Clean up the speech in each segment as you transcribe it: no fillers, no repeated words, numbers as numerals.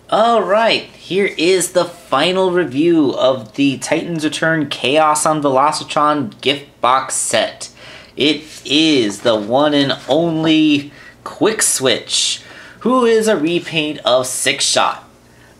Alright, here is the final review of the Titans Return Chaos on Velocitron gift box set. It is the one and only Quick Switch, who is a repaint of Six Shot.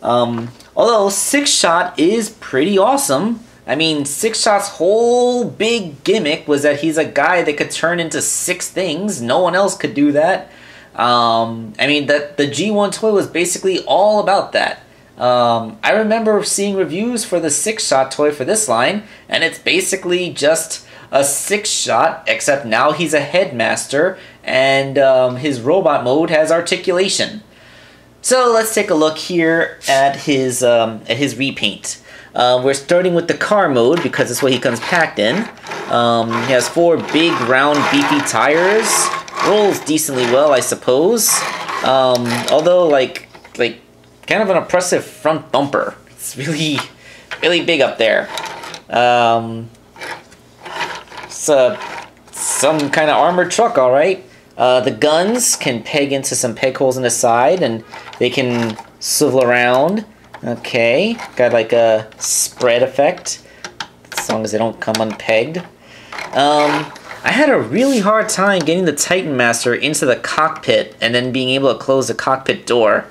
Although Six Shot is pretty awesome. I mean, Six Shot's whole big gimmick was that he's a guy that could turn into 6 things. No one else could do that. I mean, the G1 toy was basically all about that. I remember seeing reviews for the Six Shot toy for this line, and it's basically just a Six Shot, except now he's a headmaster, and his robot mode has articulation. So let's take a look here at his repaint. We're starting with the car mode because that's what he comes packed in. He has 4 big, round, beefy tires. Rolls decently well, I suppose. Although, like kind of an oppressive front bumper. It's really, really big up there. It's some kind of armored truck, all right. The guns can peg into some peg holes in the side, and they can swivel around. Okay, got like a spread effect, as long as they don't come unpegged. I had a really hard time getting the Titan Master into the cockpit and then being able to close the cockpit door.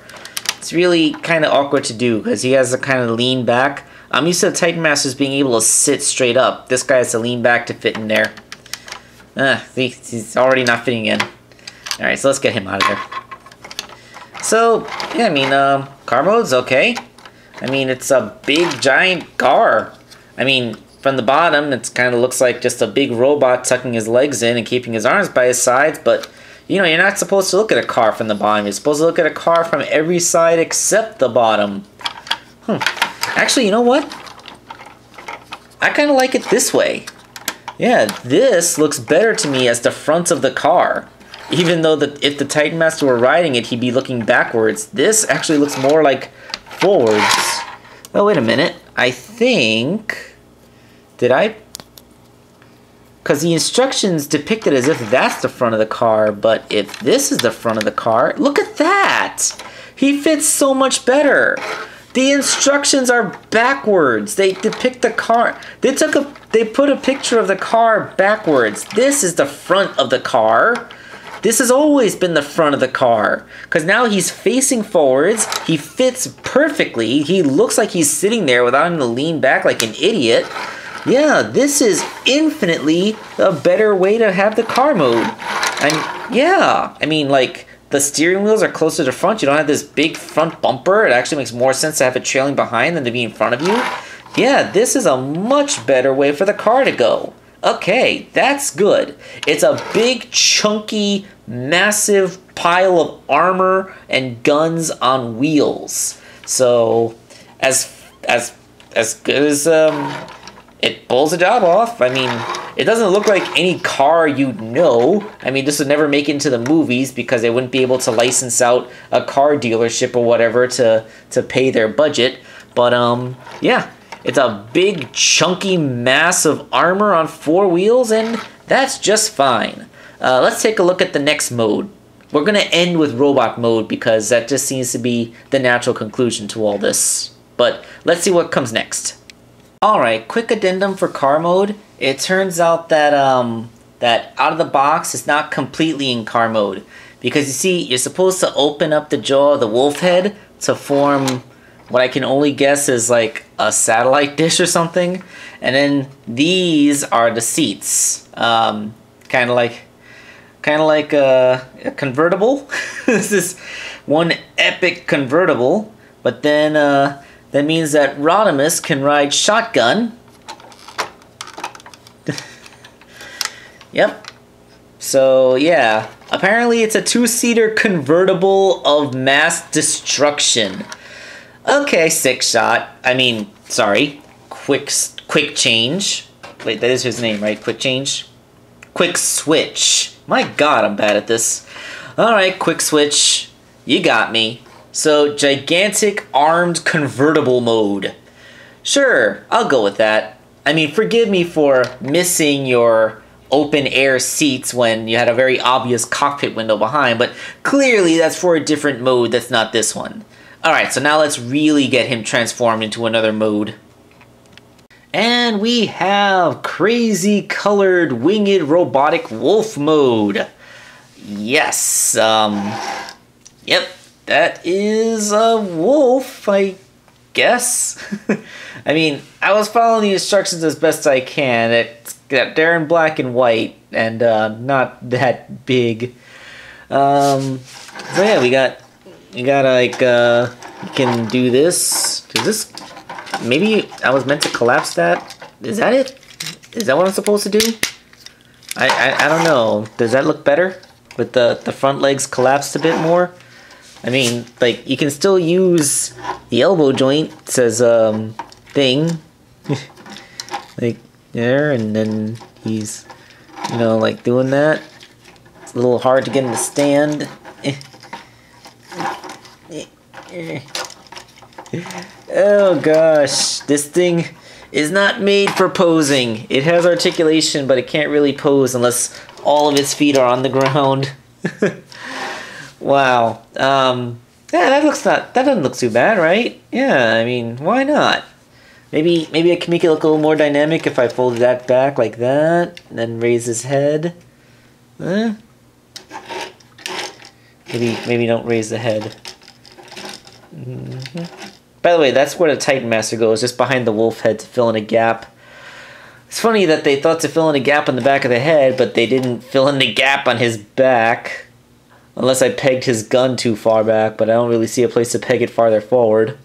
It's really kind of awkward to do because he has to kind of lean back. I'm used to the Titan Masters being able to sit straight up. This guy has to lean back to fit in there. He's already not fitting in. Alright, so let's get him out of there. So, yeah, I mean, car mode's okay. I mean, it's a big, giant car. I mean, from the bottom, it kind of looks like just a big robot tucking his legs in and keeping his arms by his sides, but, you know, you're not supposed to look at a car from the bottom. You're supposed to look at a car from every side except the bottom. Actually, you know what? I kind of like it this way. Yeah, this looks better to me as the front of the car. Even though if the Titan Master were riding it, he'd be looking backwards. This actually looks more like forwards. Oh, wait a minute. I think... Did I? Because the instructions depict it as if that's the front of the car, but if this is the front of the car, look at that! He fits so much better. The instructions are backwards. They depict the car. They put a picture of the car backwards. This is the front of the car. This has always been the front of the car. Because now he's facing forwards. He fits perfectly. He looks like he's sitting there without having to lean back like an idiot. Yeah, this is infinitely a better way to have the car mode. And yeah, I mean, like, the steering wheels are closer to the front. You don't have this big front bumper. It actually makes more sense to have it trailing behind than to be in front of you. Yeah, this is a much better way for the car to go. Okay, that's good. It's a big, chunky, massive pile of armor and guns on wheels. So, as good as it pulls the job off. I mean, it doesn't look like any car you'd know. I mean, this would never make it into the movies because they wouldn't be able to license out a car dealership or whatever to pay their budget. But yeah, it's a big, chunky mass of armor on 4 wheels, and that's just fine. Let's take a look at the next mode. We're going to end with robot mode because that just seems to be the natural conclusion to all this. But let's see what comes next. Alright, quick addendum for car mode. It turns out that that out of the box is not completely in car mode. Because you see, you're supposed to open up the jaw of the wolf head to form what I can only guess is like a satellite dish or something. And then these are the seats. Kind of like a convertible. This is one epic convertible. But then that means that Rodimus can ride shotgun. Yep. So yeah, apparently it's a 2-seater convertible of mass destruction. Okay, Six Shot. I mean, sorry, Quick Change. Wait, that is his name, right? Quick Change? Quick Switch. My God, I'm bad at this. Alright, Quick Switch. You got me. So, gigantic armed convertible mode. Sure, I'll go with that. I mean, forgive me for missing your open air seats when you had a very obvious cockpit window behind, but clearly that's for a different mode that's not this one. Alright, so now let's really get him transformed into another mode. And we have crazy colored winged robotic wolf mode. Yes, yep, that is a wolf, I guess. I mean, I was following the instructions as best I can. They're in black and white and not that big. So yeah, we got like you can do this. Does this? Maybe I was meant to collapse that. Is that it? Is that what I'm supposed to do? I don't know. Does that look better with the front legs collapsed a bit more? I mean, like, you can still use the elbow joint as thing. Like, there, and then he's, you know, like, doing that. It's a little hard to get him to stand. Oh gosh, this thing is not made for posing. It has articulation, but it can't really pose unless all of its feet are on the ground. Wow. Yeah, that doesn't look too bad, right? Yeah, I mean, why not? Maybe I can make it look a little more dynamic if I fold that back like that, and then raise his head. Maybe don't raise the head. By the way, that's where the Titan Master goes, just behind the wolf head to fill in a gap. It's funny that they thought to fill in a gap on the back of the head, but they didn't fill in the gap on his back. Unless I pegged his gun too far back, but I don't really see a place to peg it farther forward.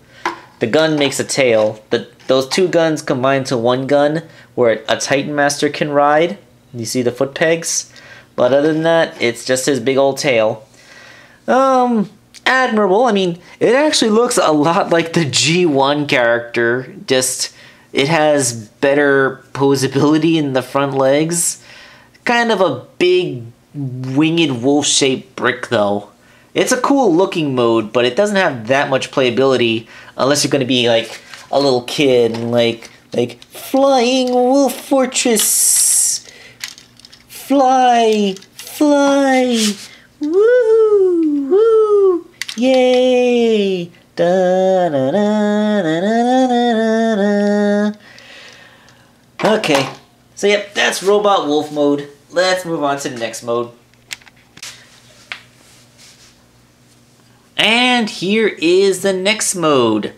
The gun makes a tail. Those two guns combine to one gun where a Titan Master can ride. You see the foot pegs? But other than that, it's just his big old tail. Admiral, I mean, it actually looks a lot like the G1 character, just it has better posability in the front legs. Kind of a big winged wolf-shaped brick, though. It's a cool looking mode, but it doesn't have that much playability unless you're going to be like a little kid and like Flying Wolf Fortress! Fly! Woo! Woo! Yay! Da, na, na, na, na, na, na. Okay, so yep, that's Robot Wolf mode. Let's move on to the next mode. And here is the next mode.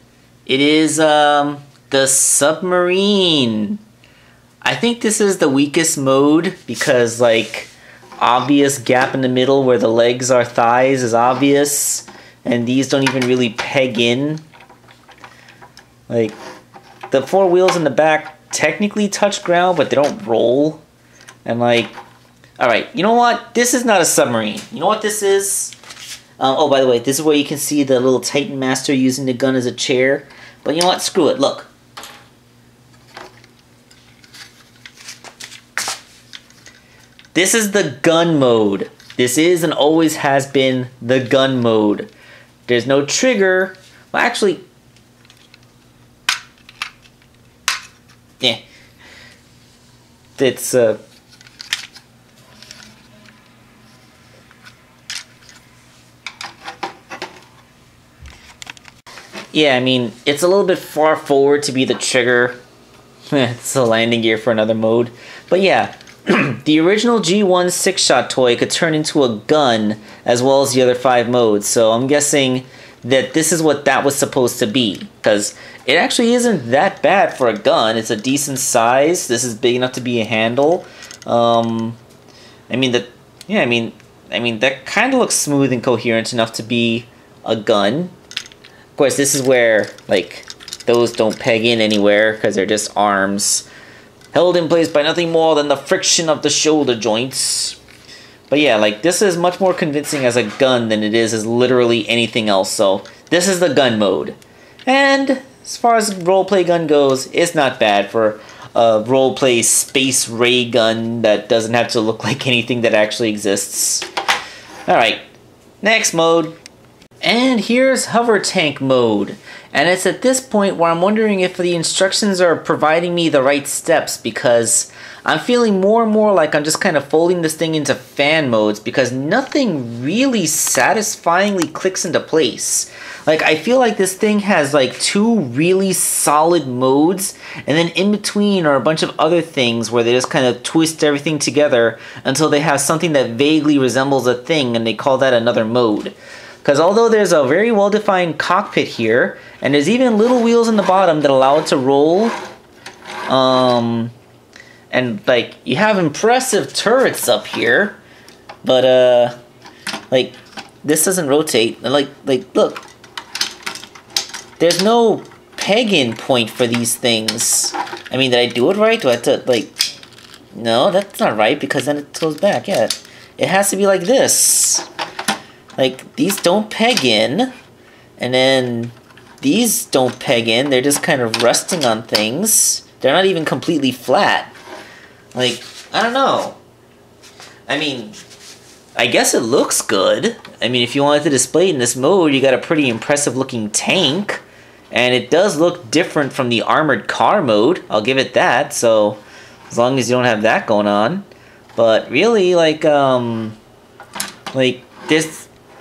It is the Submarine. I think this is the weakest mode because, like, obvious gap in the middle where the legs are thighs is obvious, and these don't even really peg in. Like, the four wheels in the back technically touch ground, but they don't roll. And like, alright, you know what? This is not a submarine. You know what this is? Oh, by the way, this is where you can see the little Titan Master using the gun as a chair. But you know what? Screw it. Look. This is the gun mode. This is and always has been the gun mode. There's no trigger. Well, actually... yeah. It's, yeah, I mean, it's a little bit far forward to be the trigger. It's a landing gear for another mode. But yeah, the original G1 6-shot toy could turn into a gun as well as the other 5 modes. So I'm guessing that this is what that was supposed to be. Because it actually isn't that bad for a gun. It's a decent size. This is big enough to be a handle. I mean, that kind of looks smooth and coherent enough to be a gun. Of course, this is where, like, those don't peg in anywhere because they're just arms held in place by nothing more than the friction of the shoulder joints. But yeah, like, this is much more convincing as a gun than it is as literally anything else. So this is the gun mode. And as far as roleplay gun goes, it's not bad for a roleplay space ray gun that doesn't have to look like anything that actually exists. Alright, next mode. And here's hover tank mode. And it's at this point where I'm wondering if the instructions are providing me the right steps, because I'm feeling more and more like I'm just kind of folding this thing into fan modes because nothing really satisfyingly clicks into place. Like, I feel like this thing has like 2 really solid modes, and then in between are a bunch of other things where they just kind of twist everything together until they have something that vaguely resembles a thing, and they call that another mode. Because although there's a very well-defined cockpit here, and there's even little wheels in the bottom that allow it to roll, and like, you have impressive turrets up here, but like, this doesn't rotate. Like look, there's no peg-in point for these things. I mean, did I do it right? Do I have to, like, no, that's not right, because then it goes back. Yeah, it has to be like this. Like, these don't peg in, and then these don't peg in. They're just kind of resting on things. They're not even completely flat. Like, I don't know. I mean, I guess it looks good. I mean, if you wanted to display it in this mode, you got a pretty impressive looking tank. And it does look different from the armored car mode. I'll give it that. So, as long as you don't have that going on. But really, like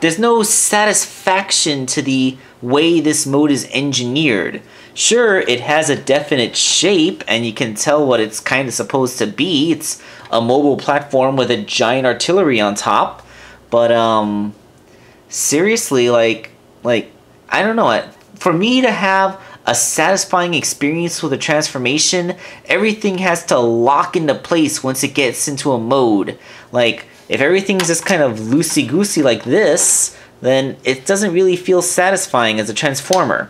there's no satisfaction to the way this mode is engineered. Sure, it has a definite shape, and you can tell what it's kind of supposed to be. It's a mobile platform with a giant artillery on top. But, seriously, like, I don't know. For me to have a satisfying experience with a transformation, everything has to lock into place once it gets into a mode. Like, if everything's just kind of loosey-goosey like this, then it doesn't really feel satisfying as a transformer.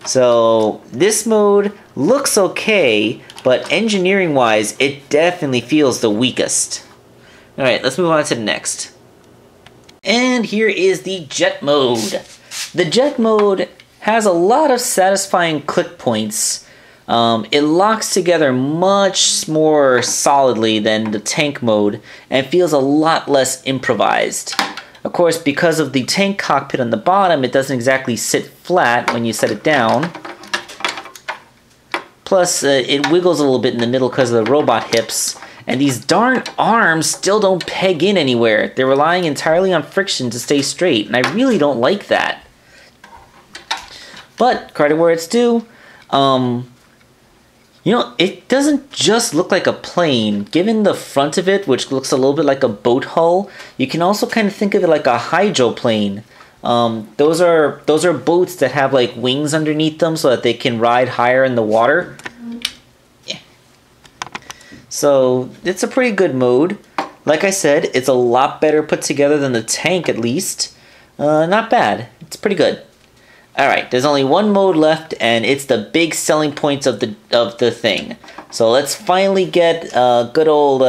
So this mode looks okay, but engineering-wise, it definitely feels the weakest. Alright, let's move on to the next. And here is the jet mode. The jet mode has a lot of satisfying click points. It locks together much more solidly than the tank mode and feels a lot less improvised. Of course, because of the tank cockpit on the bottom, it doesn't exactly sit flat when you set it down. Plus, it wiggles a little bit in the middle because of the robot hips. And these darn arms still don't peg in anywhere. They're relying entirely on friction to stay straight, and I really don't like that. But, credit where it's due, you know, it doesn't just look like a plane. Given the front of it, which looks a little bit like a boat hull, you can also kind of think of it like a hydroplane. Those are boats that have like wings underneath them so that they can ride higher in the water. Yeah. So it's a pretty good mode. Like I said, it's a lot better put together than the tank, at least. Not bad. It's pretty good. Alright, there's only one mode left, and it's the big selling points of the thing. So let's finally get good old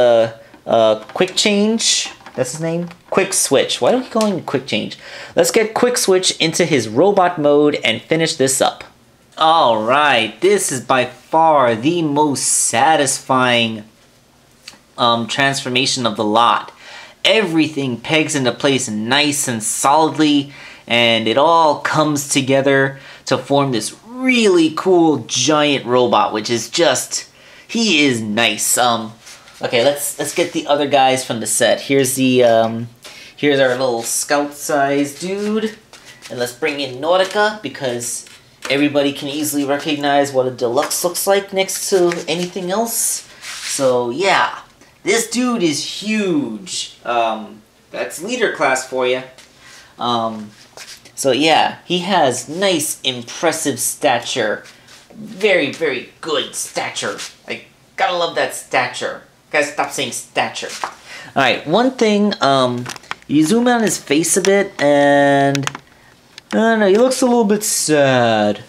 Quick Change. That's his name? Quick Switch. Why do we call him Quick Change? Let's get Quick Switch into his robot mode and finish this up. Alright, this is by far the most satisfying transformation of the lot. Everything pegs into place nice and solidly, and it all comes together to form this really cool giant robot, which is just, he is nice. Okay, let's get the other guys from the set. Here's the here's our little scout-sized dude, and let's bring in Nautica because everybody can easily recognize what a deluxe looks like next to anything else. So yeah, this dude is huge. That's leader class for you. So yeah, he has nice, impressive stature. Very, very good stature. I gotta love that stature. Gotta stop saying stature. Alright, one thing, you zoom in on his face a bit, and I don't know, he looks a little bit sad.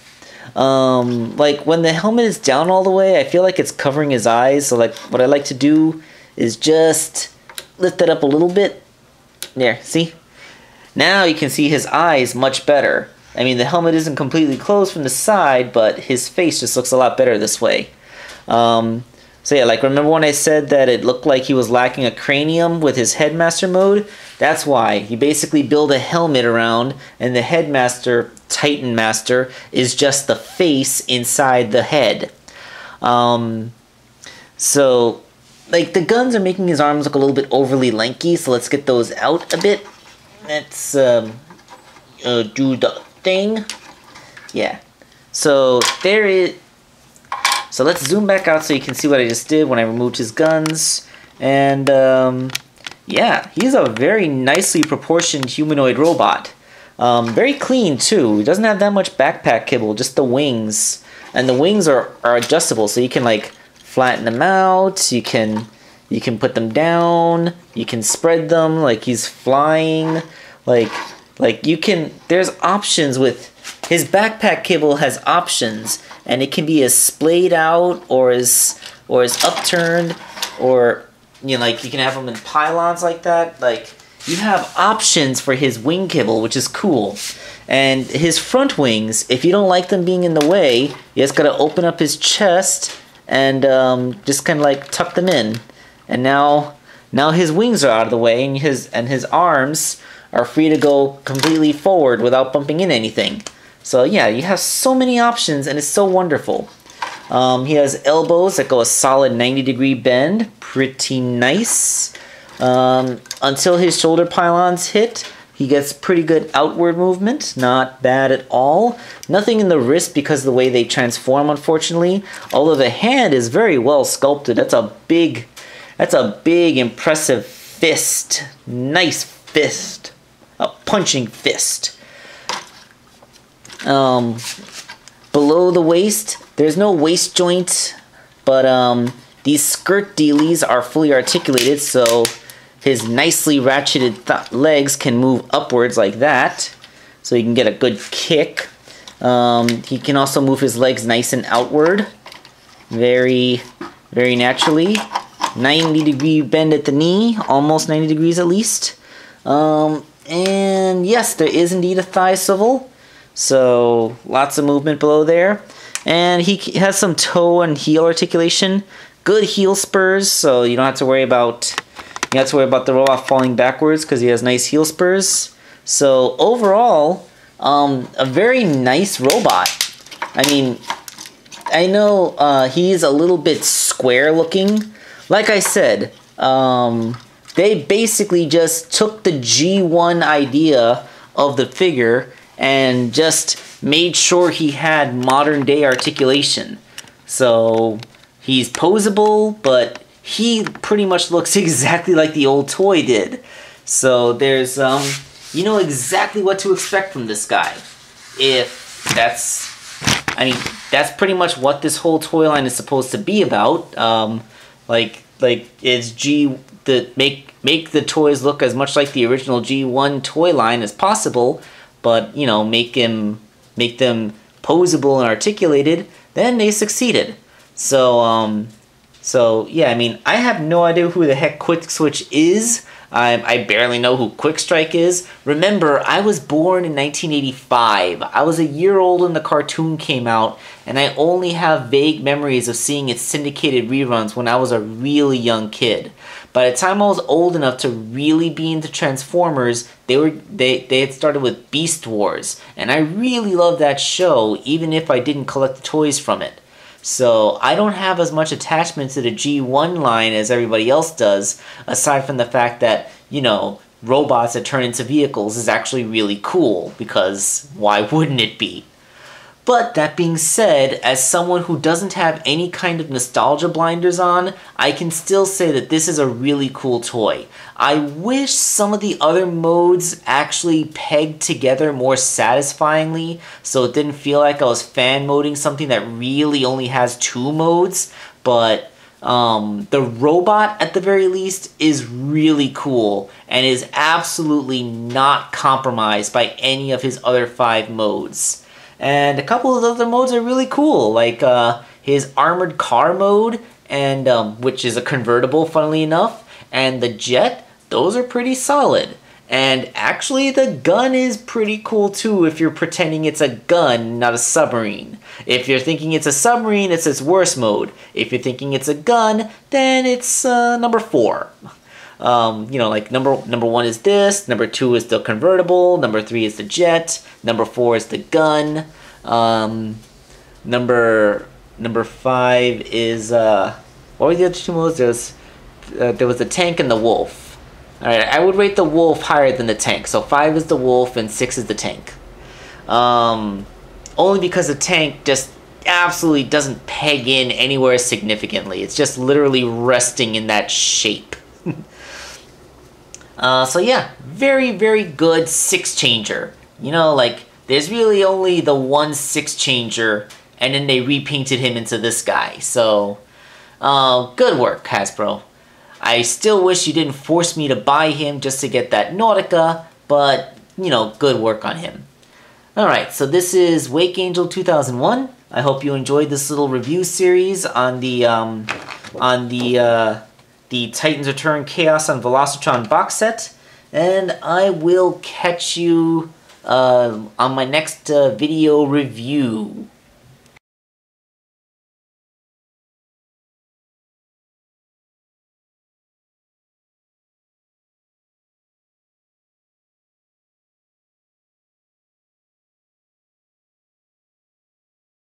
Like, when the helmet is down all the way, I feel like it's covering his eyes, so like, what I like to do is just lift it up a little bit. There, see? Now you can see his eyes much better. I mean, the helmet isn't completely closed from the side, but his face just looks a lot better this way. So yeah, like remember when I said that it looked like he was lacking a cranium with his Headmaster mode? That's why. You basically build a helmet around, and the Headmaster, Titan Master, is just the face inside the head. So, like, the guns are making his arms look a little bit overly lanky, so let's get those out a bit. Let's do the thing. Yeah. So, there is... So let's zoom back out so you can see what I just did when I removed his guns. And, yeah, he's a very nicely proportioned humanoid robot. Very clean, too. He doesn't have that much backpack kibble, just the wings. And the wings are adjustable, so you can, like, flatten them out. You can put them down. You can spread them like he's flying. Like you can... There's options with... His backpack kibble has options, and it can be as splayed out or as upturned, or you know, like you can have them in pylons like that. Like you have options for his wing kibble, which is cool. And his front wings, if you don't like them being in the way, you just gotta open up his chest and just kind of like tuck them in. And now his wings are out of the way, and his arms are free to go completely forward without bumping in anything. So yeah, you have so many options, and it's so wonderful. He has elbows that go a solid 90-degree bend. Pretty nice. Until his shoulder pylons hit, he gets pretty good outward movement. Not bad at all. Nothing in the wrist because of the way they transform, unfortunately. Although the hand is very well sculpted. That's a big, impressive fist. Nice fist. A punching fist. Below the waist, there's no waist joint, but these skirt dealies are fully articulated, so his nicely ratcheted legs can move upwards like that, so he can get a good kick. He can also move his legs nice and outward, very, very naturally. 90-degree bend at the knee, almost 90 degrees at least. And yes, there is indeed a thigh swivel. So lots of movement below there, and he has some toe and heel articulation. Good heel spurs, so you don't have to worry about the robot falling backwards because he has nice heel spurs. So overall, a very nice robot. I mean, I know he's a little bit square looking. Like I said, they basically just took the G1 idea of the figure and just made sure he had modern day articulation. So he's posable, but he pretty much looks exactly like the old toy did. So there's, you know exactly what to expect from this guy. If that's, I mean, that's pretty much what this whole toy line is supposed to be about. Like it's make the toys look as much like the original G1 toy line as possible, but you know, make them posable and articulated. Then they succeeded. So yeah, I mean, I have no idea who the heck Quick Switch is. I barely know who Quick Strike is. Remember, I was born in 1985. I was a year old when the cartoon came out, and I only have vague memories of seeing its syndicated reruns when I was a really young kid. By the time I was old enough to really be into Transformers, they had started with Beast Wars, and I really loved that show, even if I didn't collect the toys from it. So I don't have as much attachment to the G1 line as everybody else does, aside from the fact that, you know, robots that turn into vehicles is actually really cool, because why wouldn't it be? But that being said, as someone who doesn't have any kind of nostalgia blinders on, I can still say that this is a really cool toy. I wish some of the other modes actually pegged together more satisfyingly, so it didn't feel like I was fan moding something that really only has 2 modes, but the robot, at the very least, is really cool and is absolutely not compromised by any of his other 5 modes. And a couple of the other modes are really cool, like his armored car mode, and which is a convertible, funnily enough, and the jet. Those are pretty solid. And actually, the gun is pretty cool too if you're pretending it's a gun, not a submarine. If you're thinking it's a submarine, it's its worst mode. If you're thinking it's a gun, then it's number 4. You know, like number 1 is this, number 2 is the convertible, number 3 is the jet, number 4 is the gun, number 5 is what were the other 2 modes? There was the tank and the wolf. Alright, I would rate the wolf higher than the tank. So 5 is the wolf and 6 is the tank. Only because the tank just absolutely doesn't peg in anywhere significantly. It's just literally resting in that shape. So yeah, very, very good 6-changer. You know, like, there's really only the one 6-changer, and then they repainted him into this guy. So, good work, Hasbro. I still wish you didn't force me to buy him just to get that Nautica, but, you know, good work on him. Alright, so this is Wakeangel2K1. I hope you enjoyed this little review series on the Titans Return Chaos on Velocitron box set. And I will catch you on my next video review.